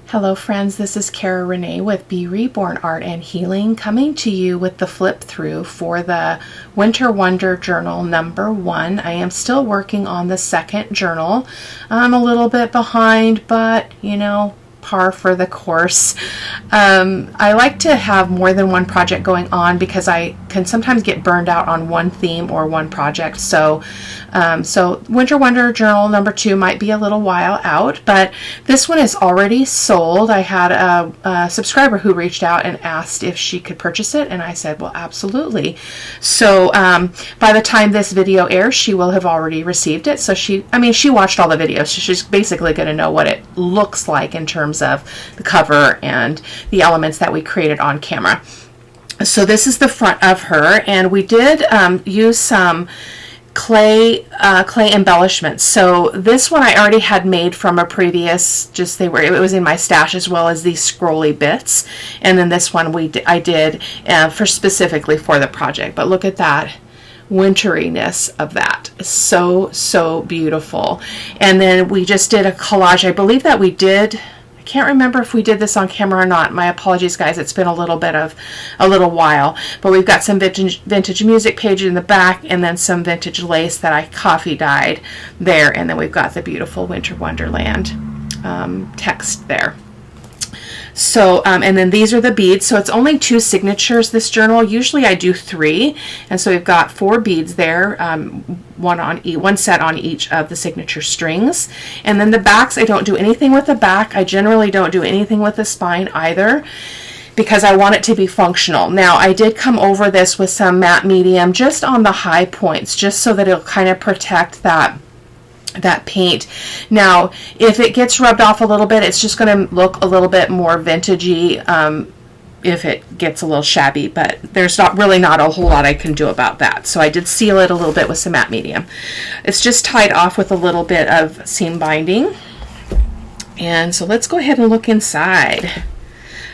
Hello friends, this is Cara-Renee with B.Reborn Art and Healing, coming to you with the flip through for the Winter Wonder Journal number 1. I am still working on the second journal. I'm a little bit behind, but you know, par for the course. I like to have more than one project going on because I can sometimes get burned out on one theme or one project. So Winter Wonder Journal number 2 might be a little while out, but this one is already sold. I had a subscriber who reached out and asked if she could purchase it, and I said, well, absolutely. So by the time this video airs, she will have already received it. So she watched all the videos, so she's basically going to know what it looks like in terms of the cover and the elements that we created on camera. So this is the front of her, and we did use some clay embellishments. So this one I already had made from a previous, it was in my stash, as well as these scrolly bits, and then this one I did specifically for the project. But look at that winteriness of that. So beautiful. And then we just did a collage. I believe that we did, I can't remember if we did this on camera or not. My apologies, guys. It's been a little while. But we've got some vintage music page in the back, and then some vintage lace that I coffee dyed there. And then we've got the beautiful Winter Wonderland text there. So, and then these are the beads. So it's only 2 signatures, this journal. Usually I do 3. And so we've got 4 beads there, one set on each of the signature strings. And then the backs, I don't do anything with the back. I generally don't do anything with the spine either, because I want it to be functional. Now, I did come over this with some matte medium just on the high points, just so that it'll kind of protect that paint. Now, if it gets rubbed off a little bit, it's just going to look a little bit more vintagey if it gets a little shabby, but there's not a whole lot I can do about that. So I did seal it a little bit with some matte medium. It's just tied off with a little bit of seam binding. And so let's go ahead and look inside.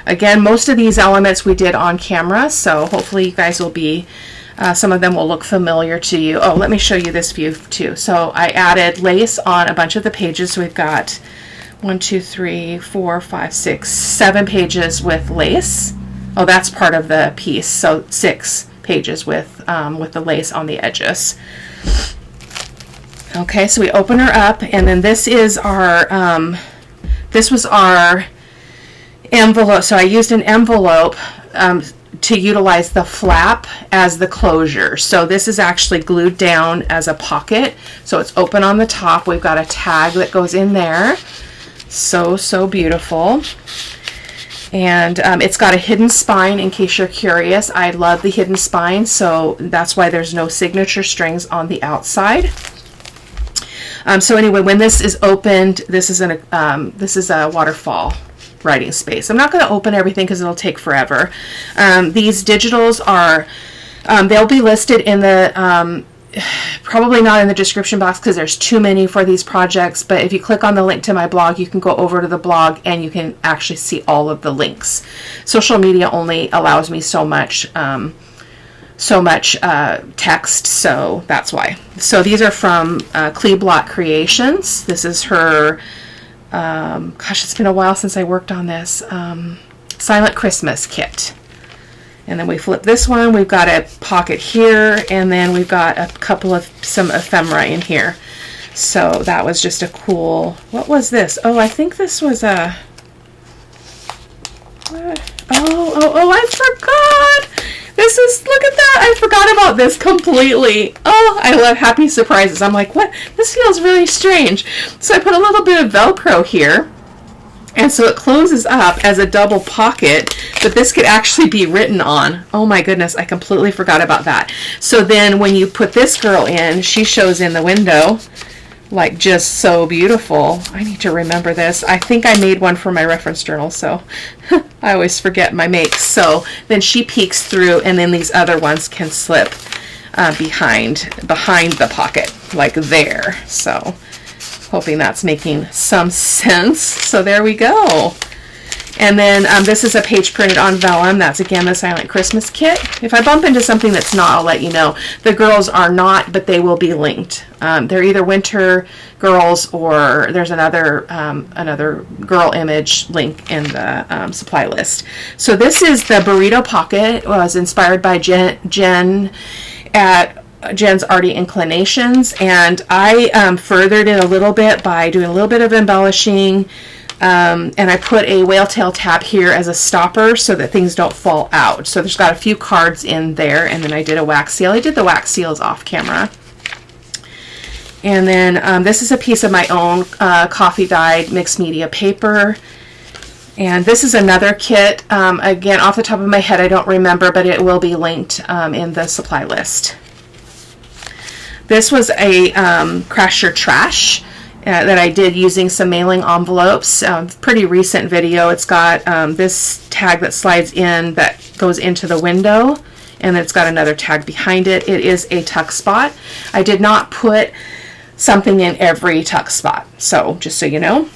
Again, most of these elements we did on camera, so hopefully you guys will be some of them will look familiar to you. Oh, let me show you this view too. So I added lace on a bunch of the pages. So we've got 1, 2, 3, 4, 5, 6, 7 pages with lace. Oh, that's part of the piece. So 6 pages with the lace on the edges. Okay, so we open her up, and then this is our this was our envelope. So I used an envelope to utilize the flap as the closure. So this is actually glued down as a pocket, so it's open on the top. We've got a tag that goes in there. So beautiful. And it's got a hidden spine, in case you're curious. I love the hidden spine, so that's why there's no signature strings on the outside. So anyway, when this is opened, this is a waterfall writing space. I'm not going to open everything because it'll take forever. These digitals are, they'll be listed in the, probably not in the description box because there's too many for these projects, but if you click on the link to my blog, you can go over to the blog and you can actually see all of the links. Social media only allows me so much text, so that's why. So these are from Kleeblatt Creations. This is her gosh, it's been a while since I worked on this, Silent Christmas kit. And then we flip this one, we've got a pocket here, and then we've got a couple of some ephemera in here. So that was just a cool, what was this? Oh, I think this was a, oh, I forgot! This is, look at that, I forgot about this completely. Oh, I love happy surprises. I'm like, what? This feels really strange. So I put a little bit of Velcro here, and so it closes up as a double pocket, but this could actually be written on. Oh my goodness, I completely forgot about that. So then when you put this girl in, she shows in the window, like just so beautiful. I need to remember this. I think I made one for my reference journal, so I always forget my makes. So then she peeks through, and then these other ones can slip behind the pocket, like there. So hoping that's making some sense. So there we go. And then this is a page printed on vellum. That's again the Silent Christmas kit. If I bump into something that's not, I'll let you know. The girls are not, but they will be linked. They're either Winter Girls or there's another girl image link in the supply list. So this is the burrito pocket. It was inspired by Jen at Jen's Arty Inclinations, and I furthered it a little bit by doing a little bit of embellishing. And I put a whale tail tab here as a stopper so that things don't fall out. So there's got a few cards in there, and then I did a wax seal. I did the wax seals off camera. And then this is a piece of my own coffee dyed mixed media paper. And this is another kit. Again, off the top of my head, I don't remember, but it will be linked in the supply list. This was a Crash Your Trash that I did using some mailing envelopes. Pretty recent video. It's got this tag that slides in that goes into the window, and then it's got another tag behind it. It is a tuck spot. I did not put something in every tuck spot, so just so you know.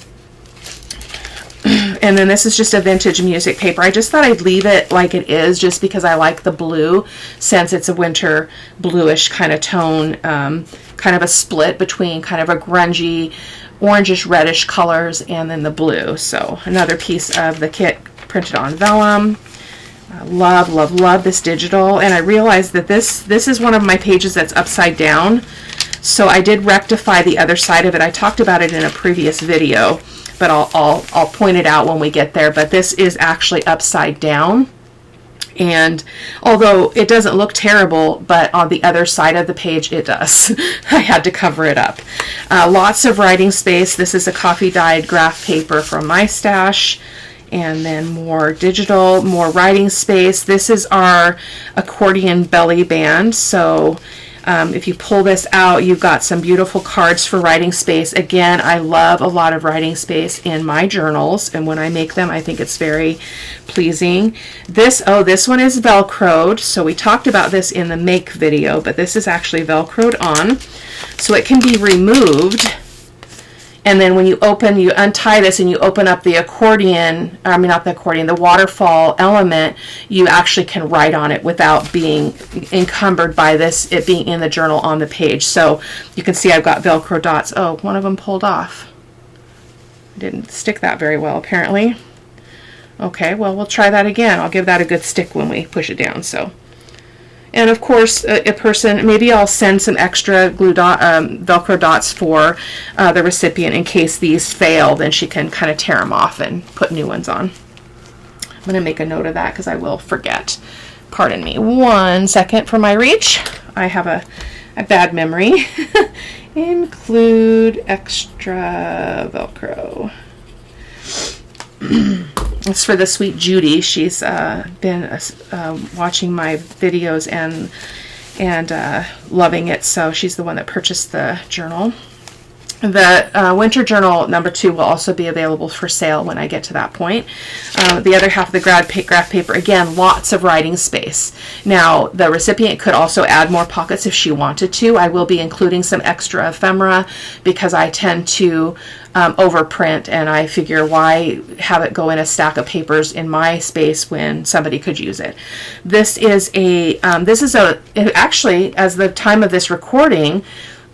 And then this is just a vintage music paper. I just thought I'd leave it like it is just because I like the blue, since it's a winter bluish kind of tone, kind of a split between kind of a grungy, orangish, reddish colors and then the blue. So another piece of the kit printed on vellum. Love, love, love this digital. And I realized that this is one of my pages that's upside down. So I did rectify the other side of it. I talked about it in a previous video, but I'll point it out when we get there. But this is actually upside down, and although it doesn't look terrible, but on the other side of the page it does. I had to cover it up. Lots of writing space. This is a coffee dyed graph paper from my stash, and then more digital, more writing space. This is our accordion belly band. So if you pull this out, you've got some beautiful cards for writing space. Again, I love a lot of writing space in my journals, and when I make them, I think it's very pleasing. This one is Velcroed. So we talked about this in the make video, but this is actually Velcroed on. So it can be removed. And then when you untie this and you open up the accordion, I mean not the accordion, the waterfall element, you actually can write on it without being encumbered by it being in the journal on the page. So you can see I've got Velcro dots. Oh, one of them pulled off. I didn't stick that very well apparently. Okay, well we'll try that again. I'll give that a good stick when we push it down. So. And of course, a person, maybe I'll send some extra Velcro dots for the recipient in case these fail, then she can kind of tear them off and put new ones on. I'm going to make a note of that because I will forget. Pardon me 1 second for my reach. I have a bad memory. Include extra Velcro. It's for the sweet Judy. She's been watching my videos and loving it, so she's the one that purchased the journal. The winter journal number 2 will also be available for sale when I get to that point. The other half of the graph paper, again, lots of writing space. Now, the recipient could also add more pockets if she wanted to. I will be including some extra ephemera because I tend to overprint, and I figure why have it go in a stack of papers in my space when somebody could use it. This is actually, as the time of this recording,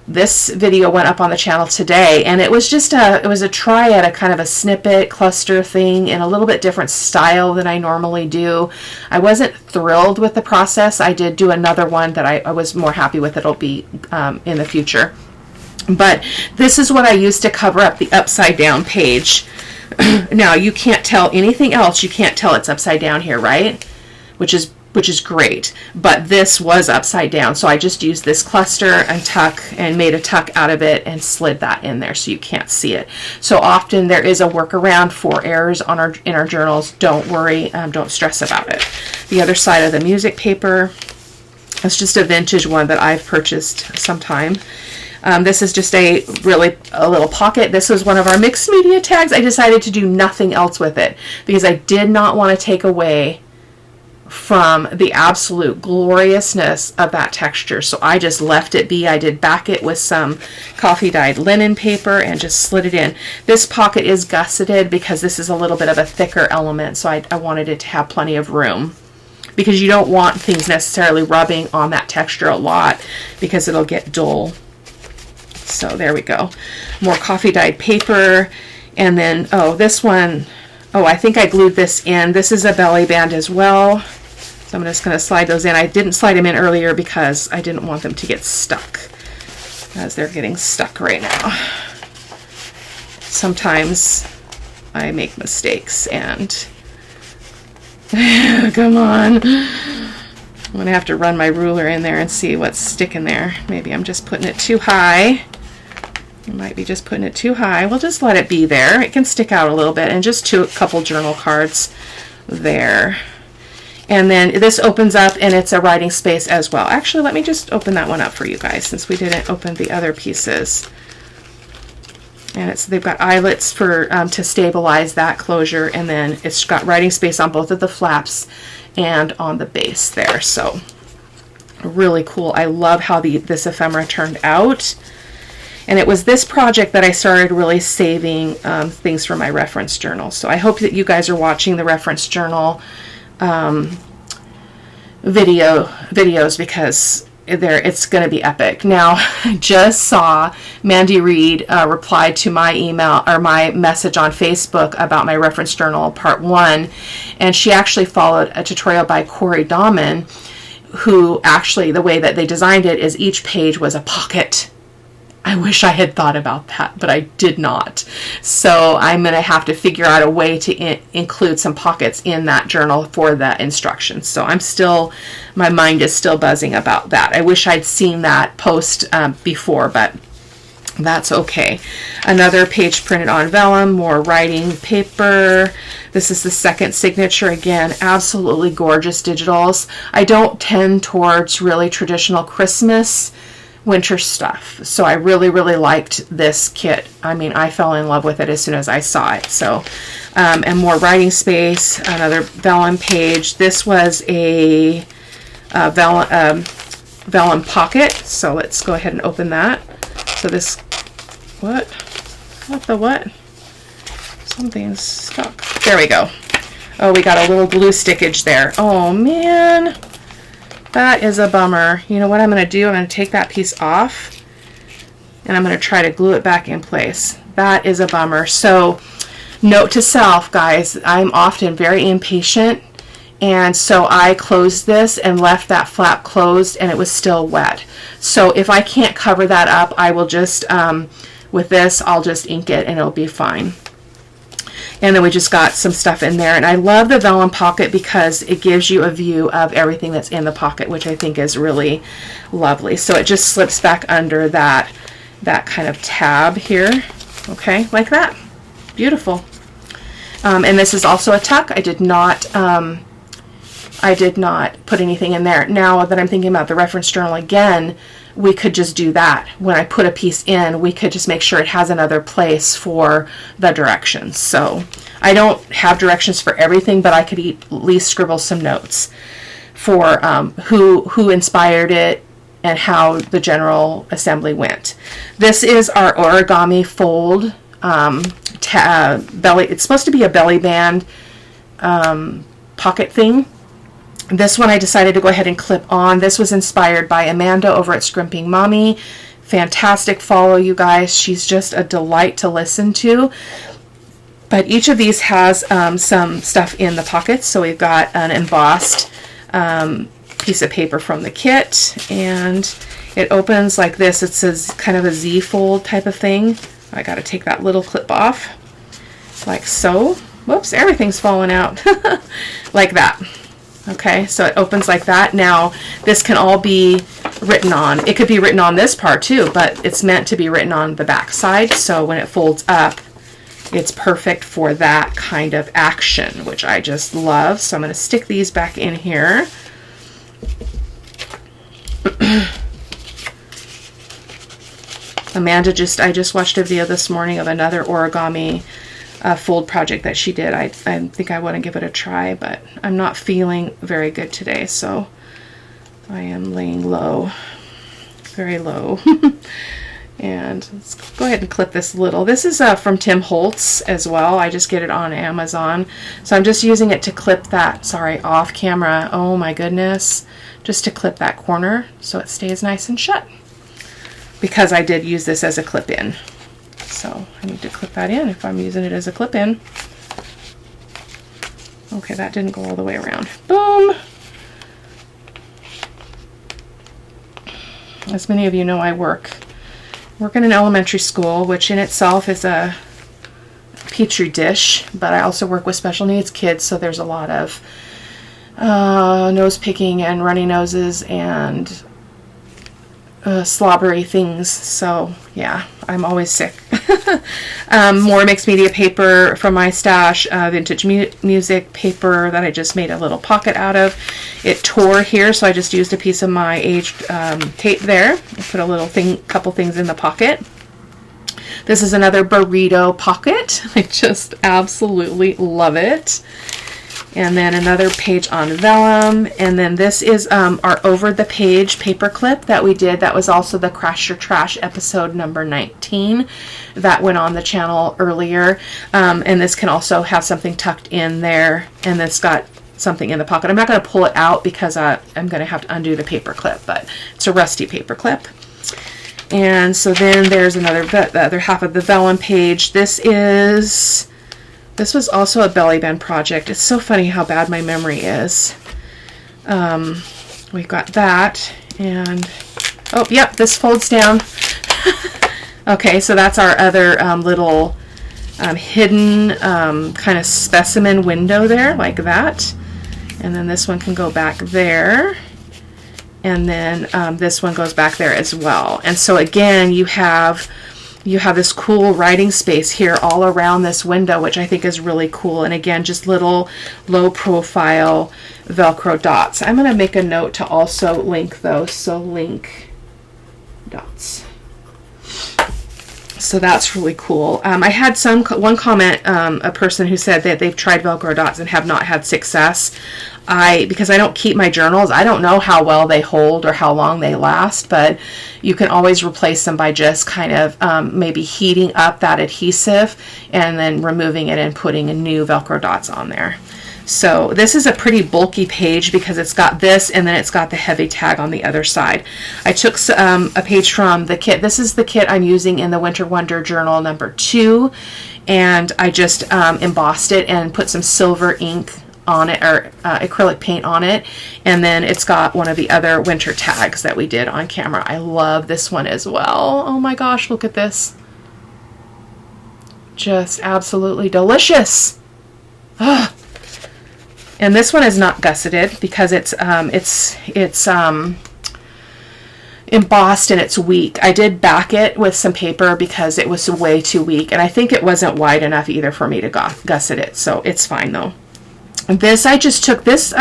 this video went up on the channel today, and it was just a try at a kind of a snippet cluster thing in a little bit different style than I normally do. I wasn't thrilled with the process. I did do another one that I was more happy with. It'll be in the future. But this is what I used to cover up the upside down page. Now you can't tell anything else. You can't tell it's upside down here, right? Which is great, but this was upside down, so I just used this cluster and tuck and made a tuck out of it and slid that in there so you can't see it. So often there is a workaround for errors in our journals. Don't worry, don't stress about it. The other side of the music paper, it's just a vintage one that I've purchased sometime. This is just a little pocket. This was one of our mixed media tags. I decided to do nothing else with it because I did not want to take away from the absolute gloriousness of that texture. So I just left it be. I did back it with some coffee dyed linen paper and just slid it in. This pocket is gusseted because this is a little bit of a thicker element, so I wanted it to have plenty of room, because you don't want things necessarily rubbing on that texture a lot because it'll get dull. So there we go. More coffee dyed paper. And then, oh, this one, oh, I think I glued this in. This is a belly band as well. So I'm just going to slide those in. I didn't slide them in earlier because I didn't want them to get stuck, as they're getting stuck right now. Sometimes I make mistakes and come on. I'm going to have to run my ruler in there and see what's sticking there. Maybe I'm just putting it too high. I might be just putting it too high. We'll just let it be there. It can stick out a little bit, and just a couple journal cards there. And then this opens up, and it's a writing space as well. Actually, let me just open that one up for you guys, since we didn't open the other pieces. And they've got eyelets for to stabilize that closure, and then it's got writing space on both of the flaps and on the base there. So really cool. I love how this ephemera turned out. And it was this project that I started really saving things for my reference journal. So I hope that you guys are watching the reference journal videos, because it's going to be epic. Now, I just saw Mandy Reed replied to my email or my message on Facebook about my reference journal part 1, and she actually followed a tutorial by Corey Dahman, who actually, the way that they designed it is each page was a pocket. I wish I had thought about that, but I did not. So I'm going to have to figure out a way to include some pockets in that journal for the instructions. So my mind is still buzzing about that. I wish I'd seen that post before, but that's okay. Another page printed on vellum, more writing paper. This is the second signature. Again, absolutely gorgeous digitals. I don't tend towards really traditional Christmas winter stuff, so I really liked this kit. I mean, I fell in love with it as soon as I saw it. So and more writing space, another vellum page. This was a vellum pocket, so let's go ahead and open that. So this, what something's stuck. There we go. Oh, we got a little glue stickage there. Oh man, that is a bummer. You know what I'm going to do? I'm going to take that piece off, and I'm going to try to glue it back in place. That is a bummer. So note to self, guys, I'm often very impatient, and so I closed this and left that flap closed, and it was still wet. So if I can't cover that up, I will just, with this, I'll just ink it and it'll be fine. And then we just got some stuff in there. And I love the vellum pocket because it gives you a view of everything that's in the pocket, which I think is really lovely. So it just slips back under that kind of tab here. Okay, like that. Beautiful. And this is also a tuck. I did not put anything in there. Now that I'm thinking about the reference journal again, we could just do that. When I put a piece in, we could just make sure it has another place for the directions. So I don't have directions for everything, but I could at least scribble some notes for who inspired it and how the general assembly went. This is our origami fold belly. It's supposed to be a belly band pocket thing. This one I decided to go ahead and clip on. This was inspired by Amanda over at Scrimping Mommy. Fantastic follow, you guys. She's just a delight to listen to. But each of these has some stuff in the pockets. So we've got an embossed piece of paper from the kit, and it opens like this. It says kind of a Z fold type of thing. I got to take that little clip off, like so. Whoops, everything's falling out. Like that. Okay, so it opens like that. Now, this can all be written on. It could be written on this part too, but it's meant to be written on the back side. So when it folds up, it's perfect for that kind of action, which I just love. So I'm going to stick these back in here. Amanda I just watched a video this morning of another origami fold project that she did. I think I want to give it a try, but I'm not feeling very good today, so I am laying low, very low. And let's go ahead and clip this little. This is from Tim Holtz as well. I just get it on Amazon. So I'm just using it to clip that, sorry, off camera. Oh my goodness. Just to clip that corner so it stays nice and shut. Because I did use this as a clip-in. So I need to clip that in if I'm using it as a clip-in. Okay, that didn't go all the way around. Boom! As many of you know, I work in an elementary school, which in itself is a petri dish, but I also work with special needs kids, so there's a lot of nose picking and runny noses and slobbery things. So yeah, I'm always sick. More mixed media paper from my stash, vintage music paper that I just made a little pocket out of. It tore here, so I just used a piece of my aged tape there. I put a little couple things in the pocket. This is another burrito pocket. I just absolutely love it. And then another page on vellum. And then this is our over the page paper clip that we did. That was also the Crash Your Trash episode number 19 that went on the channel earlier. And this can also have something tucked in there. And this got something in the pocket. I'm not going to pull it out because I'm going to have to undo the paper clip, but it's a rusty paper clip. And so then there's the other half of the vellum page. This was also a belly band project. It's so funny how bad my memory is. We've got that, and oh, yep, this folds down. Okay, so that's our other little hidden kind of specimen window there, like that. And then this one can go back there. And then this one goes back there as well. And so again, you have this cool writing space here all around this window, which I think is really cool. And again, just little low profile Velcro dots. I'm going to make a note to also link those. So link dots. So that's really cool. I had one comment, a person who said that they've tried Velcro dots and have not had success. Because I don't keep my journals, I don't know how well they hold or how long they last, but you can always replace them by just kind of maybe heating up that adhesive and then removing it and putting new Velcro dots on there. So this is a pretty bulky page because it's got this and then it's got the heavy tag on the other side. I took a page from the kit. This is the kit I'm using in the Winter Wonder Journal number 2, and I just embossed it and put some silver ink on it, or acrylic paint on it, and then it's got one of the other winter tags that we did on camera. I love this one as well. Oh my gosh, look at this. Just absolutely delicious. Ugh. And this one is not gusseted because it's embossed and it's weak. I did back it with some paper because it was way too weak, and I think it wasn't wide enough either for me to gusset it, so it's fine though. This, I just took this,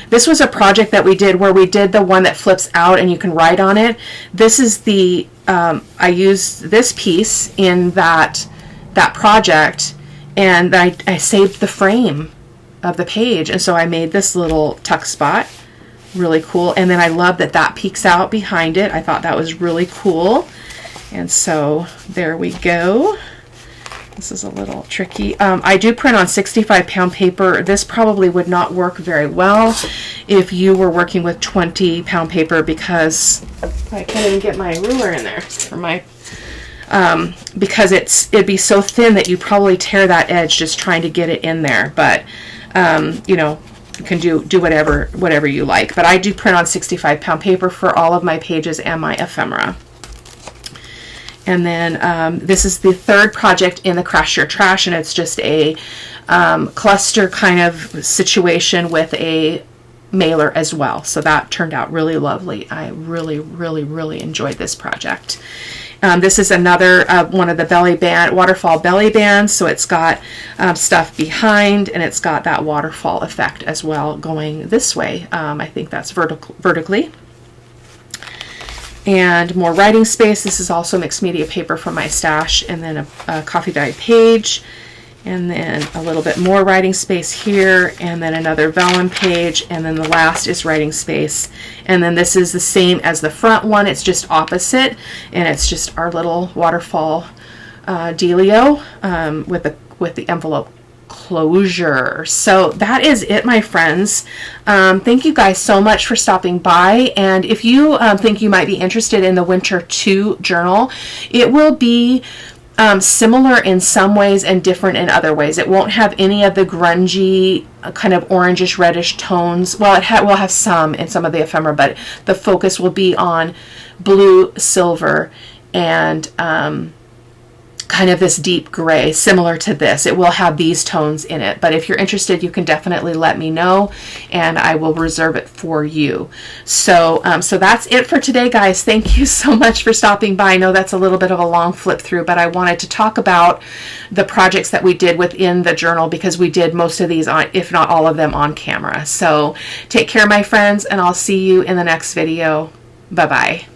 this was a project that we did where we did the one that flips out and you can write on it. This is the, I used this piece in that project, and I saved the frame of the page, and so I made this little tuck spot. Really cool. And then I love that peeks out behind it. I thought that was really cool. And so there we go. This is a little tricky. I do print on 65-pound paper. This probably would not work very well if you were working with 20-pound paper because I can't even get my ruler in there for my, because it'd be so thin that you probably tear that edge just trying to get it in there. But you know, you can do whatever you like. But I do print on 65-pound paper for all of my pages and my ephemera. And then this is the third project in the Crash Your Trash, and it's just a cluster kind of situation with a mailer as well. So that turned out really lovely. I really enjoyed this project. This is another one of the waterfall belly bands. So it's got stuff behind, and it's got that waterfall effect as well going this way. I think that's vertically. and more writing space. This is also mixed media paper from my stash, and then a coffee dyed page, and then a little bit more writing space here, and then another vellum page, and then the last is writing space. And then this is the same as the front one, it's just opposite, and it's just our little waterfall dealio with the envelope closure. So that is it, my friends. Thank you guys so much for stopping by, and if you think you might be interested in the Winter 2 journal, it will be similar in some ways and different in other ways. It won't have any of the grungy kind of orangish reddish tones. Well, it will have some in some of the ephemera, but the focus will be on blue, silver, and kind of this deep gray, similar to this. It will have these tones in it, but if you're interested, you can definitely let me know, and I will reserve it for you. So that's it for today, guys. Thank you so much for stopping by. I know that's a little bit of a long flip through, but I wanted to talk about the projects that we did within the journal, because we did most of these on, if not all of them, on camera. So take care, my friends, and I'll see you in the next video. Bye-bye.